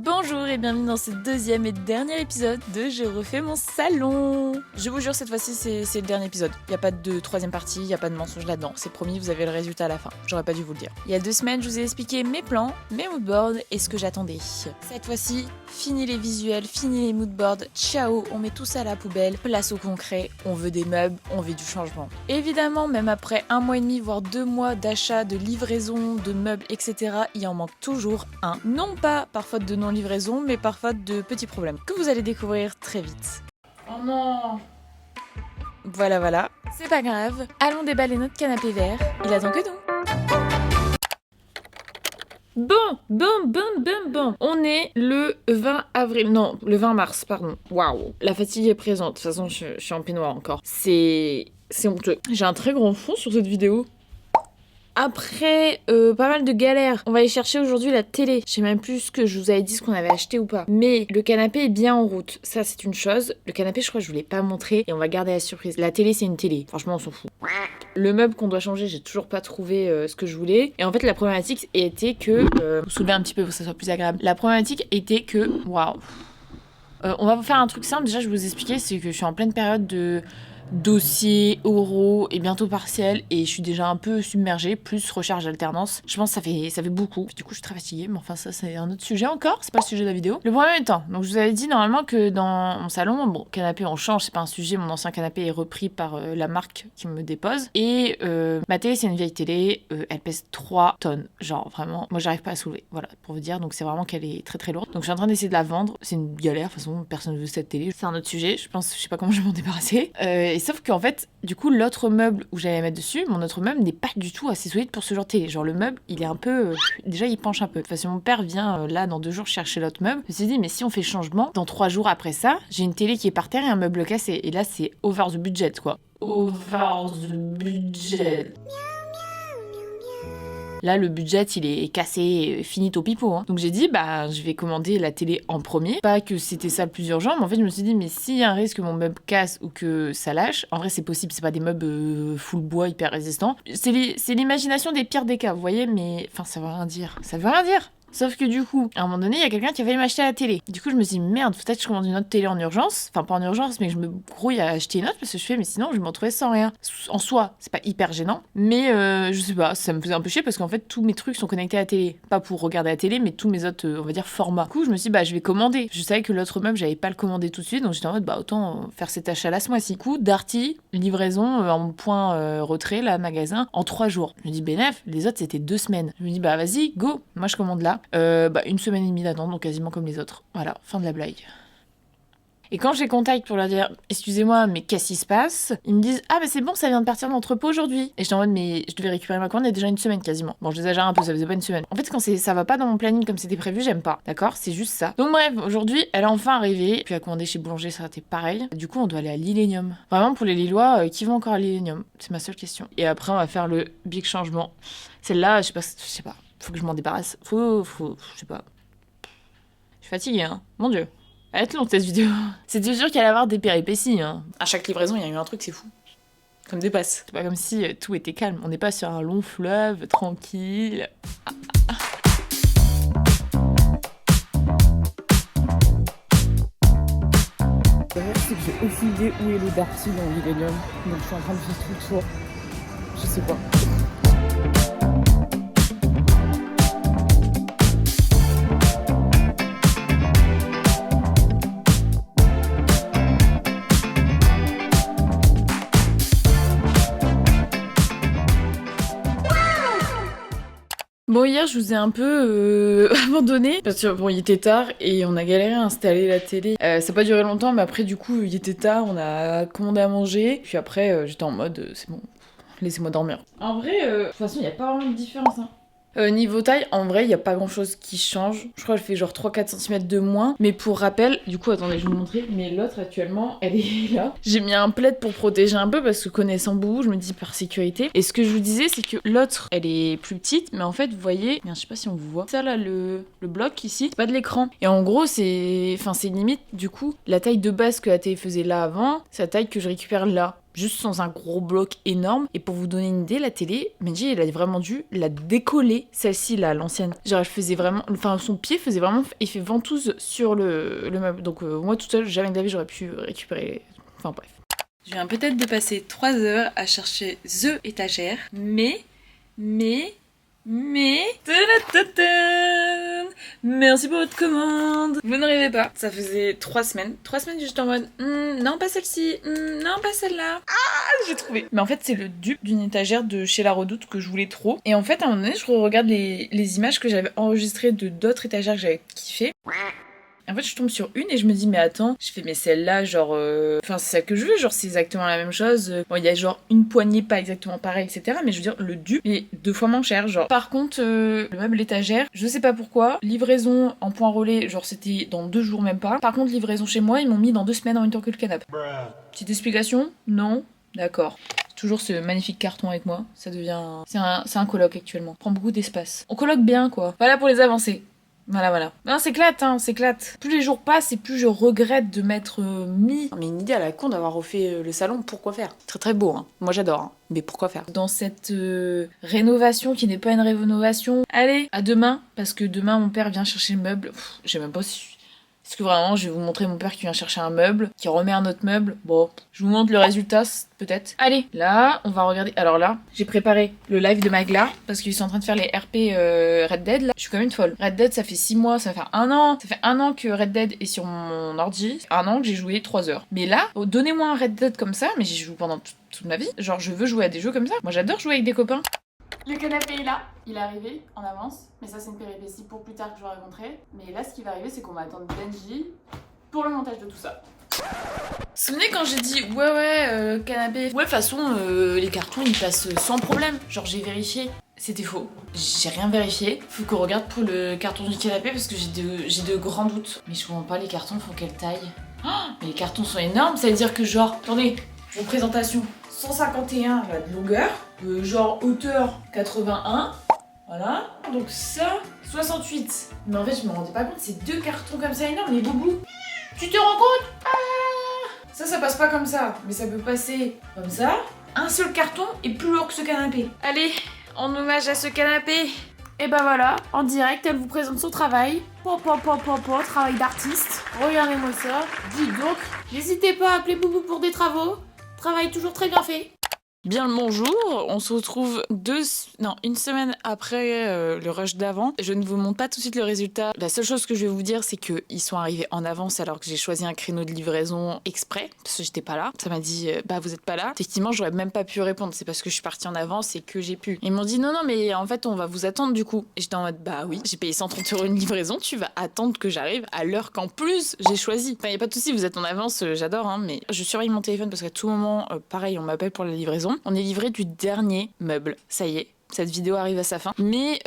Bonjour et bienvenue dans ce deuxième et dernier épisode de Je refais mon salon. Je vous jure, cette fois-ci c'est le dernier épisode. Il n'y a pas de troisième partie, il n'y a pas de mensonge là-dedans. C'est promis, vous avez le résultat à la fin. J'aurais pas dû vous le dire. Il y a 2 semaines, je vous ai expliqué mes plans, mes moodboards et ce que j'attendais. Cette fois-ci, fini les visuels, fini les moodboards. Ciao, on met tout ça à la poubelle. Place au concret, on veut des meubles, on veut du changement. Évidemment, même après 1 mois et demi, voire 2 mois d'achat, de livraison, de meubles, etc., il en manque toujours un. Non pas par faute de non-livraison, mais par faute de petits problèmes que vous allez découvrir très vite. Oh non! Voilà, c'est pas grave. Allons déballer notre canapé vert. Il attend que nous. Bon. On est le 20 avril. Non, le 20 mars, pardon. Waouh. La fatigue est présente. De toute façon, je suis en peignoir encore. C'est honteux. J'ai un très grand fond sur cette vidéo. Après pas mal de galères, on va aller chercher aujourd'hui la télé. Je sais même plus ce que je vous avais dit, ce qu'on avait acheté ou pas. Mais le canapé est bien en route. Ça, c'est une chose. Le canapé, je crois que je vous l'ai pas montré. Et on va garder la surprise. La télé, c'est une télé. Franchement, on s'en fout. Le meuble qu'on doit changer, j'ai toujours pas trouvé ce que je voulais. Et en fait, la problématique était que... vous soulevez un petit peu pour que ça soit plus agréable. La problématique était que... Waouh. On va vous faire un truc simple. Déjà, je vais vous expliquer. C'est que je suis en pleine période de... dossier, oraux et bientôt partiel et je suis déjà un peu submergée, plus recherche alternance. Je pense que ça fait beaucoup. Du coup, je suis très fatiguée, mais enfin ça c'est un autre sujet encore, c'est pas le sujet de la vidéo. Le problème étant, donc je vous avais dit normalement que dans mon salon, bon, canapé on change, c'est pas un sujet, mon ancien canapé est repris par la marque qui me dépose et ma télé c'est une vieille télé, elle pèse 3 tonnes, genre vraiment, moi j'arrive pas à soulever, voilà, pour vous dire, donc c'est vraiment qu'elle est très très lourde. Donc je suis en train d'essayer de la vendre, c'est une galère, de toute façon personne ne veut cette télé, c'est un autre sujet, je sais pas comment je vais m'en débarrasser. Et sauf qu'en fait, du coup, l'autre meuble où j'allais mettre dessus, mon autre meuble n'est pas du tout assez solide pour ce genre de télé. Genre le meuble, il est un peu... déjà, il penche un peu. Enfin, si mon père vient là dans 2 jours chercher l'autre meuble, je me suis dit, mais si on fait changement, dans 3 jours après ça, j'ai une télé qui est par terre et un meuble cassé. Et là, c'est over the budget, quoi. Over the budget. Là, le budget, il est cassé, finito pipo. Hein. Donc j'ai dit, je vais commander la télé en premier. Pas que c'était ça le plus urgent, mais en fait, je me suis dit, mais s'il y a un risque que mon meuble casse ou que ça lâche, en vrai, c'est possible. C'est pas des meubles full bois hyper résistants. C'est l'imagination des pires des cas, vous voyez, mais enfin, ça veut rien dire. Ça veut rien dire. Sauf que du coup, à un moment donné, il y a quelqu'un qui a failli m'acheter la télé. Du coup, je me suis dit, merde, peut-être que je commande une autre télé en urgence. Enfin, pas en urgence, mais que je me grouille à acheter une autre parce que je fais, mais sinon, je vais m'en retrouver sans rien. En soi, c'est pas hyper gênant. Mais je sais pas, ça me faisait un peu chier parce qu'en fait, tous mes trucs sont connectés à la télé. Pas pour regarder la télé, mais tous mes autres, on va dire, formats. Du coup, je me suis dit, je vais commander. Je savais que l'autre meuble, j'avais pas le commandé tout de suite. Donc j'étais en mode, autant faire cet achat-là ce mois-ci. Du coup, Darty, livraison en point retrait, là, magasin, en 3 jours. Je me dis, bénef, les autres, c'était 2 semaines. Je me dis, vas-y, go. Moi, je commande là. Une semaine et demie d'attente, donc quasiment comme les autres. Voilà, fin de la blague. Et quand je les contacte pour leur dire « Excusez-moi, mais qu'est-ce qui se passe ?» Ils me disent « Ah, c'est bon, ça vient de partir de l'entrepôt aujourd'hui. » Et j'étais en mode « Mais je devais récupérer ma commande il y a déjà 1 semaine quasiment. » Bon, je exagère un peu, ça faisait pas 1 semaine. En fait, quand ça va pas dans mon planning comme c'était prévu, j'aime pas. D'accord? C'est juste ça. Donc bref, aujourd'hui, elle est enfin arrivée. Puis à commander chez Boulanger, ça a été pareil. Du coup, on doit aller à l'Illenium. Vraiment, pour les Lillois, qui vont encore à l'Illenium? C'est ma seule question. Et après, on va faire le big changement. Celle-là, je sais pas. Faut que je m'en débarrasse. Je sais pas. Je suis fatiguée, hein. Mon Dieu. Elle va être longue cette vidéo. C'était sûr qu'il allait y avoir des péripéties, hein. À chaque livraison, il y a eu un truc, c'est fou. Ça me dépasse. C'est pas comme si tout était calme. On n'est pas sur un long fleuve, tranquille. D'ailleurs, c'est que j'ai aucune idée où est le Darty dans l'Illenium. Donc je suis en train de faire tout le tour. Je sais pas. Bon, hier, je vous ai un peu abandonné parce que bon, il était tard et on a galéré à installer la télé. Ça n'a pas duré longtemps, mais après, du coup, il était tard, on a commandé à manger. Puis après, j'étais en mode, c'est bon, laissez-moi dormir. En vrai, de toute façon, il n'y a pas vraiment de différence, hein. Niveau taille, en vrai, il n'y a pas grand chose qui change. Je crois qu'elle fait genre 3-4 cm de moins. Mais pour rappel, du coup, attendez, je vais vous montrer. Mais l'autre, actuellement, elle est là. J'ai mis un plaid pour protéger un peu parce que connaissant Boubou, je me dis par sécurité. Et ce que je vous disais, c'est que l'autre, elle est plus petite. Mais en fait, vous voyez, je sais pas si on vous voit. Ça là, le bloc ici, c'est pas de l'écran. Et en gros, c'est limite, du coup, la taille de base que la télé faisait là avant, c'est la taille que je récupère là. juste sans un gros bloc énorme. Et pour vous donner une idée, la télé, Menji, elle a vraiment dû la décoller, celle-ci là, l'ancienne. Genre elle faisait vraiment, enfin son pied faisait vraiment effet ventouse sur le meuble. Donc moi toute seule, jamais de la vie j'aurais pu récupérer, enfin bref. Je viens peut-être de passer 3 heures à chercher THE étagère, mais... Tadadadam, merci pour votre commande. Vous ne rêvez pas. Ça faisait 3 semaines. 3 semaines juste en mode non pas celle-ci, non pas celle-là. Ah j'ai trouvé. Mais en fait c'est le dupe d'une étagère de chez La Redoute que je voulais trop. Et en fait à un moment donné je regarde les images que j'avais enregistrées de d'autres étagères que j'avais kiffé. En fait, je tombe sur une et je me dis, mais attends, je fais, mais celle-là, genre, enfin, c'est ça que je veux, genre, c'est exactement la même chose. Bon, il y a genre une poignée pas exactement pareil, etc. Mais je veux dire, le dupe est 2 fois moins cher, genre. Par contre, le meuble étagère, je sais pas pourquoi, livraison en point relais, genre, c'était dans 2 jours même pas. Par contre, livraison chez moi, ils m'ont mis dans 2 semaines en même temps que le canapé. Petite explication? Non? D'accord. Toujours ce magnifique carton avec moi, ça devient... C'est un coloc actuellement, prend beaucoup d'espace. On coloque bien, quoi. Voilà pour les avancées. Voilà. Non, s'éclate, hein, s'éclate. Plus les jours passent et plus je regrette de m'être mis... Mais une idée à la con d'avoir refait le salon, pourquoi faire? Très très beau, hein. Moi j'adore, hein. Mais pourquoi faire? Dans cette rénovation qui n'est pas une rénovation. Allez, à demain, parce que demain mon père vient chercher le meuble. Je sais même pas si... Est-ce que vraiment je vais vous montrer mon père qui vient chercher un meuble, qui remet un autre meuble? Bon, je vous montre le résultat, peut-être. Allez, là, on va regarder. Alors là, j'ai préparé le live de Magla, parce qu'ils sont en train de faire les RP Red Dead, là. Je suis comme une folle. Red Dead, ça fait 6 mois, ça fait 1 an. Ça fait 1 an que Red Dead est sur mon ordi. 1 an que j'ai joué 3 heures. Mais là, donnez-moi un Red Dead comme ça, mais j'y joue pendant toute ma vie. Genre, je veux jouer à des jeux comme ça. Moi, j'adore jouer avec des copains. Le canapé est là, il est arrivé en avance, mais ça c'est une péripétie pour plus tard que je vous raconterai. Mais là ce qui va arriver c'est qu'on va attendre Benji pour le montage de tout ça. Vous vous souvenez quand j'ai dit canapé, de toute façon les cartons ils passent sans problème, genre j'ai vérifié. C'était faux, j'ai rien vérifié. Faut qu'on regarde pour le carton du canapé parce que j'ai de grands doutes. Mais je comprends pas, les cartons font quelle taille? Oh, mais les cartons sont énormes, ça veut dire que genre, attendez, une présentation 151 là, de longueur, genre hauteur 81, voilà, donc ça 68. Mais en fait je me rendais pas compte, c'est 2 cartons comme ça énormes, les boubous. Tu te rends compte? Ça passe pas comme ça, mais ça peut passer comme ça. Un seul carton est plus lourd que ce canapé. Allez, en hommage à ce canapé, et ben voilà, en direct, elle vous présente son travail. Travail d'artiste. Regardez-moi ça. Dis donc, n'hésitez pas à appeler Boubou pour des travaux. Travail toujours très bien fait. Bien le bonjour, on se retrouve une semaine après le rush d'avant. Je ne vous montre pas tout de suite le résultat. La seule chose que je vais vous dire, c'est qu'ils sont arrivés en avance alors que j'ai choisi un créneau de livraison exprès, parce que j'étais pas là. Ça m'a dit, vous êtes pas là. Effectivement, j'aurais même pas pu répondre, c'est parce que je suis partie en avance et que j'ai pu. Ils m'ont dit, non, mais en fait, on va vous attendre du coup. Et j'étais en mode, oui, j'ai payé 130 € une livraison, tu vas attendre que j'arrive à l'heure qu'en plus j'ai choisi. Enfin, y a pas de souci, vous êtes en avance, j'adore, hein, mais je surveille mon téléphone parce qu'à tout moment, pareil, on m'appelle pour la livraison. On est livré du dernier meuble, ça y est. Cette vidéo arrive à sa fin. Mais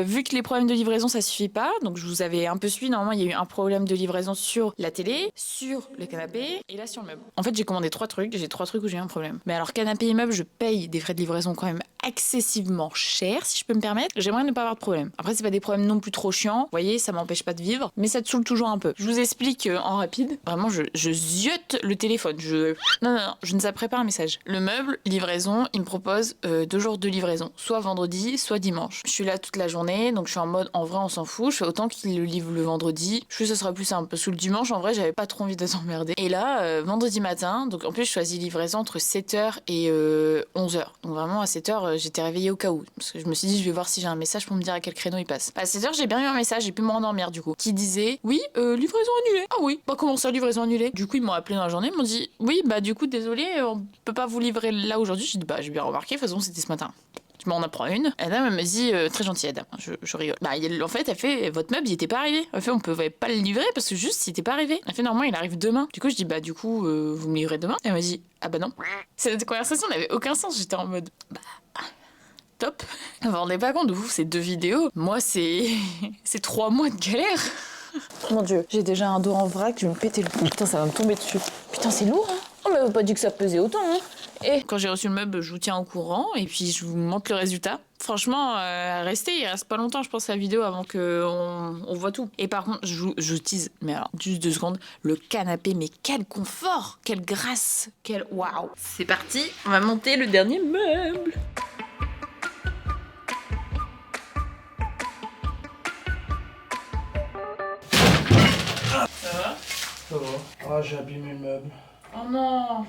vu que les problèmes de livraison, ça suffit pas, donc je vous avais un peu suivi. Normalement, il y a eu un problème de livraison sur la télé, sur le canapé et là sur le meuble. En fait, j'ai commandé 3 trucs. J'ai 3 trucs où j'ai eu un problème. Mais alors, canapé et meuble, je paye des frais de livraison quand même excessivement chers, si je peux me permettre. J'aimerais ne pas avoir de problème. Après, c'est pas des problèmes non plus trop chiants. Vous voyez, ça m'empêche pas de vivre, mais ça te saoule toujours un peu. Je vous explique en rapide. Vraiment, je ziote le téléphone. Non, je ne zapperai pas un message. Le meuble, livraison, il me propose 2 jours de livraison. Soit vendredi, soit dimanche. Je suis là toute la journée, donc je suis en mode, en vrai, on s'en fout. Je fais autant qu'il le livre le vendredi. Je sais que ce sera plus simple. Parce que le dimanche, en vrai, j'avais pas trop envie de s'emmerder. Et là, vendredi matin, donc en plus, je choisis livraison entre 7h et 11h. Donc vraiment, à 7h, j'étais réveillée au cas où. Parce que je me suis dit, je vais voir si j'ai un message pour me dire à quel créneau il passe. À 7h, j'ai bien eu un message, j'ai pu me rendormir du coup. Qui disait, oui, livraison annulée. Ah oui, comment ça, livraison annulée? Du coup, ils m'ont appelé dans la journée, ils m'ont dit, oui, du coup, désolé, on peut pas vous livrer là aujourd'hui. J'ai dit, j'ai bien remarqué, de toute façon, c'était ce matin. Je m'en apprends une. La dame, elle me dit, très gentille, la dame, je rigole. En fait, elle fait, votre meuble, il était pas arrivé. Elle fait, on pouvait pas le livrer parce que juste, il était pas arrivé. Elle fait, normalement, il arrive demain. Du coup, je dis, du coup, vous me livrez demain? Elle m'a dit, non. Cette conversation n'avait aucun sens. J'étais en mode, top. Vous vous rendez pas compte, vous, c'est 2 vidéos. Moi, c'est 3 mois de galère. Mon Dieu, j'ai déjà un dos en vrac, je vais me péter le cou. Putain, ça va me tomber dessus. Putain, c'est lourd, hein. On m'avait pas dit que ça pesait autant, hein. Et quand j'ai reçu le meuble, je vous tiens au courant et puis je vous montre le résultat. Franchement, restez, il reste pas longtemps, je pense, la vidéo avant qu'on voit tout. Et par contre, je tease, mais alors, juste 2 secondes, le canapé, mais quel confort, quelle grâce, quel waouh. C'est parti, on va monter le dernier meuble. Ça va? Ça va. Ah, j'ai abîmé le meuble. Oh non.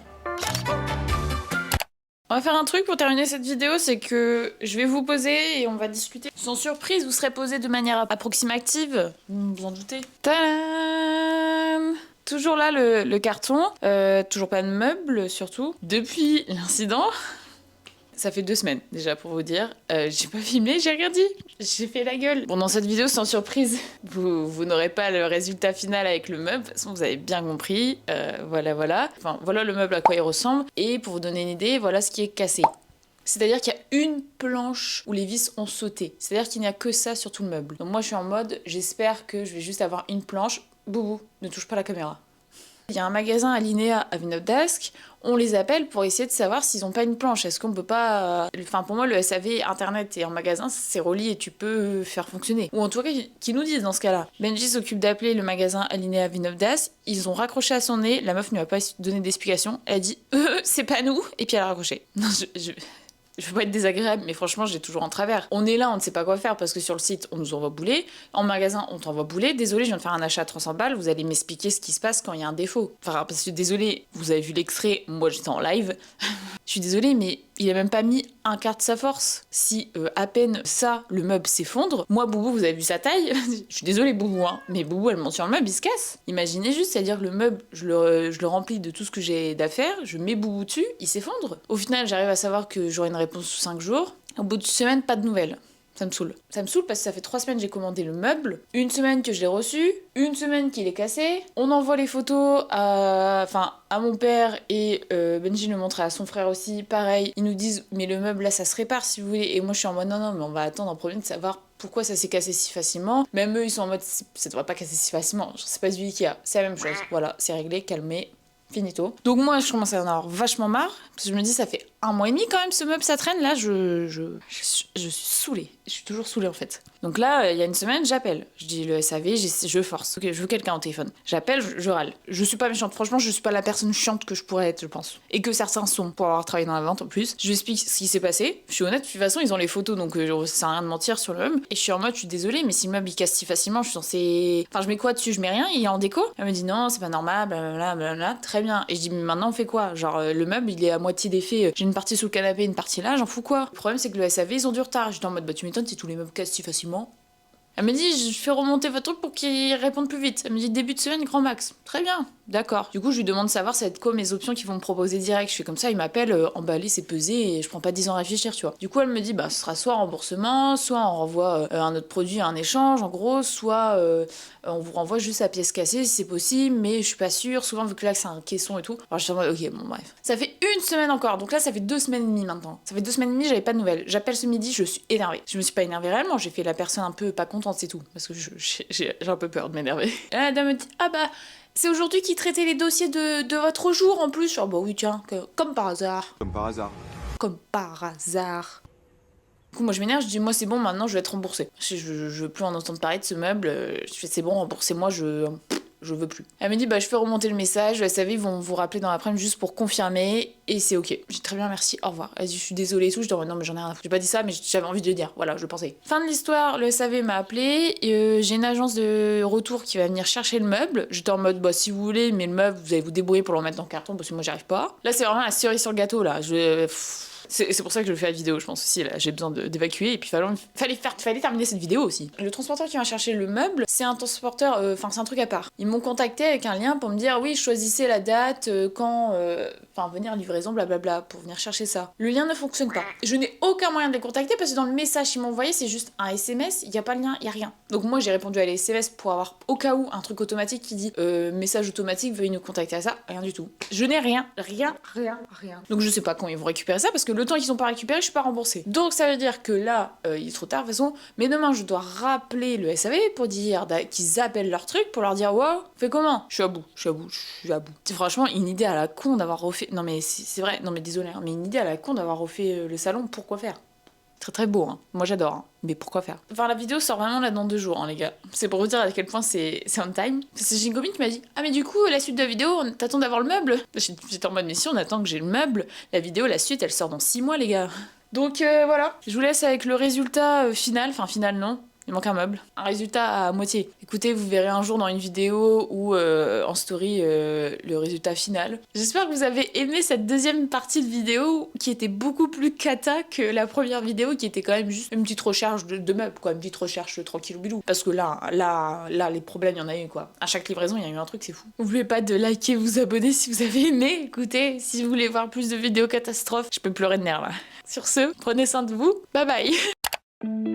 On va faire un truc pour terminer cette vidéo, c'est que je vais vous poser et on va discuter. Sans surprise, vous serez posé de manière approximative, vous vous en doutez. Tadam! Toujours là le carton, toujours pas de meubles surtout. Depuis l'incident, ça fait 2 semaines déjà pour vous dire. J'ai pas filmé, j'ai rien dit. J'ai fait la gueule. Bon, dans cette vidéo, sans surprise, vous n'aurez pas le résultat final avec le meuble. De toute façon, vous avez bien compris. Voilà. Enfin, voilà le meuble à quoi il ressemble. Et pour vous donner une idée, voilà ce qui est cassé. C'est-à-dire qu'il y a une planche où les vis ont sauté. C'est-à-dire qu'il n'y a que ça sur tout le meuble. Donc moi, je suis en mode, j'espère que je vais juste avoir une planche. Boubou, ne touche pas la caméra. Il y a un magasin à Linéa à Villeneuve d'Ascq, on les appelle pour essayer de savoir s'ils n'ont pas une planche. Est-ce qu'on peut pas... Enfin, pour moi, le SAV, Internet et en magasin, c'est relié et tu peux faire fonctionner. Ou en tout cas, qu'ils nous disent dans ce cas-là. Benji s'occupe d'appeler le magasin à Linéa à Villeneuve d'Ascq, ils ont raccroché à son nez, la meuf ne lui a pas donné d'explication, elle a dit « c'est pas nous » et puis elle a raccroché. Non, je veux pas être désagréable, mais franchement, j'ai toujours en travers. On est là, on ne sait pas quoi faire parce que sur le site, on nous envoie bouler. En magasin, on t'envoie bouler. Désolé, je viens de faire un achat à 300 balles. Vous allez m'expliquer ce qui se passe quand il y a un défaut. Enfin, parce que désolé, vous avez vu l'extrait, moi j'étais en live. Je suis désolée, mais il a même pas mis un quart de sa force. Si à peine ça, le meuble s'effondre, moi, Boubou, vous avez vu sa taille. Je suis désolée, Boubou, hein, mais Boubou, elle monte sur le meuble, il se casse. Imaginez juste, c'est-à-dire que le meuble, je le remplis de tout ce que j'ai d'affaires, je mets Boubou dessus, il s'effondre. Au final, j'arrive à savoir que j'aurai une réponse sous 5 jours. Au bout de semaine, pas de nouvelles. Ça me saoule. Ça me saoule parce que ça fait 3 semaines que j'ai commandé le meuble, 1 semaine que je l'ai reçu, 1 semaine qu'il est cassé. On envoie les photos à mon père et Benji le montre à son frère aussi. Pareil, ils nous disent mais le meuble là ça se répare si vous voulez. Et moi je suis en mode non mais on va attendre en premier de savoir pourquoi ça s'est cassé si facilement. Même eux ils sont en mode ça devrait pas casser si facilement. C'est pas du Ikea, c'est la même chose. Voilà, c'est réglé, calmé. Finito. Donc moi je commence à en avoir vachement marre parce que je me dis ça fait 1 mois et demi quand même ce meuble ça traîne là je suis saoulée. Je suis toujours saoulée en fait. Donc là il y a 1 semaine j'appelle. Je dis le SAV, je force. Ok, je veux quelqu'un au téléphone. J'appelle, je râle. Je suis pas méchante. Franchement je suis pas la personne chiante que je pourrais être je pense. Et que certains sont pour avoir travaillé dans la vente en plus. Je lui explique ce qui s'est passé. Je suis honnête. De toute façon ils ont les photos donc ça sert à rien de mentir sur le meuble. Et je suis en mode je suis désolée mais si le meuble il casse si facilement je suis censée... Enfin je mets quoi dessus? Je mets rien, il est en déco. Elle me dit non c'est pas normal blablabla. Très bien. Et je dis mais maintenant on fait quoi? Genre le meuble il est à moitié défait, j'ai une partie sous le canapé, une partie là, j'en fous quoi? Le problème c'est que le SAV ils ont du retard. J'étais en mode bah tu m'étonnes si tous les meubles cassent si facilement. Elle me dit je fais remonter votre truc pour qu'ils répondent plus vite. Elle me dit début de semaine grand max. Très bien, d'accord. Du coup je lui demande de savoir ça va être quoi mes options qu'ils vont me proposer direct. Je fais comme ça, il m'appelle, emballé c'est pesé et je prends pas 10 ans à réfléchir tu vois. Du coup elle me dit bah ce sera soit remboursement, soit on renvoie un autre produit, un échange en gros, soit on vous renvoie juste la pièce cassée si c'est possible, mais je suis pas sûre, souvent vu que là c'est un caisson et tout. Alors je suis en mode ok bon bref. Ça fait 1 semaine encore, donc là ça fait 2 semaines et demie maintenant. Ça fait 2 semaines et demie, j'avais pas de nouvelles. J'appelle ce midi, je suis énervée. Je me suis pas énervée réellement, j'ai fait la personne un peu pas contente c'est tout, parce que j'ai un peu peur de m'énerver. Et la dame me dit ah bah c'est aujourd'hui qu'ils traitaient les dossiers de votre jour en plus. Oh bah oui tiens, comme par hasard. Comme par hasard. Comme par hasard. Du coup, moi je m'énerve, je dis moi c'est bon, maintenant je vais être remboursée. Je veux plus en entendre parler de ce meuble. Je fais c'est bon, remboursez-moi, je veux plus. Elle me dit bah je fais remonter le message, le SAV ils vont vous rappeler dans l'après-midi juste pour confirmer et c'est ok. J'ai très bien merci, au revoir. Elle dit je suis désolée et tout, je dis non mais j'en ai rien à foutre. J'ai pas dit ça mais j'avais envie de le dire, voilà je le pensais. Fin de l'histoire, le SAV m'a appelé, j'ai une agence de retour qui va venir chercher le meuble. J'étais en mode bah si vous voulez mais le meuble vous allez vous débrouiller pour le remettre dans le carton parce que moi j'y arrive pas. Là c'est vraiment la cerise sur le gâteau là, c'est pour ça que je fais la vidéo, je pense aussi. Là, j'ai besoin d'évacuer et puis fallait terminer cette vidéo aussi. Le transporteur qui vient chercher le meuble, c'est un transporteur, c'est un truc à part. Ils m'ont contacté avec un lien pour me dire oui, choisissez la date, quand, venir livraison, blablabla, pour venir chercher ça. Le lien ne fonctionne pas. Je n'ai aucun moyen de les contacter parce que dans le message qu'ils m'ont envoyé, c'est juste un SMS, il n'y a pas le lien, il n'y a rien. Donc moi j'ai répondu à les SMS pour avoir au cas où un truc automatique qui dit message automatique, veuillez nous contacter à ça, rien du tout. Je n'ai rien. Donc je sais pas quand ils vont récupérer ça parce que le temps qu'ils ont pas récupéré, je suis pas remboursée. Donc ça veut dire que là, il est trop tard de toute façon, mais demain je dois rappeler le SAV pour dire qu'ils appellent leur truc pour leur dire wow, fais comment? Je suis à bout. C'est franchement une idée à la con d'avoir refait. Non mais c'est vrai, non mais désolé, hein, mais une idée à la con d'avoir refait le salon, pourquoi faire? Très très beau, hein. Moi j'adore, hein. Mais pourquoi faire? Enfin, la vidéo sort vraiment là dans 2 jours, hein, les gars. C'est pour vous dire à quel point c'est on time. Parce que j'ai une copine qui m'a dit: ah, mais du coup, la suite de la vidéo, t'attends d'avoir le meuble? J'étais en mode, mais si, on attend que j'ai le meuble. La vidéo, la suite, elle sort dans 6 mois, les gars. Donc voilà. Je vous laisse avec le résultat final. Enfin, final, non. Il manque un meuble. Un résultat à moitié. Écoutez, vous verrez un jour dans une vidéo ou en story le résultat final. J'espère que vous avez aimé cette deuxième partie de vidéo qui était beaucoup plus cata que la première vidéo qui était quand même juste une petite recherche de meubles, quoi. Une petite recherche tranquille bilou. Parce que là, les problèmes, il y en a eu, quoi. À chaque livraison, il y a eu un truc, c'est fou. N'oubliez pas de liker, vous abonner si vous avez aimé. Écoutez, si vous voulez voir plus de vidéos catastrophes, je peux pleurer de nerfs, là. Sur ce, prenez soin de vous. Bye bye.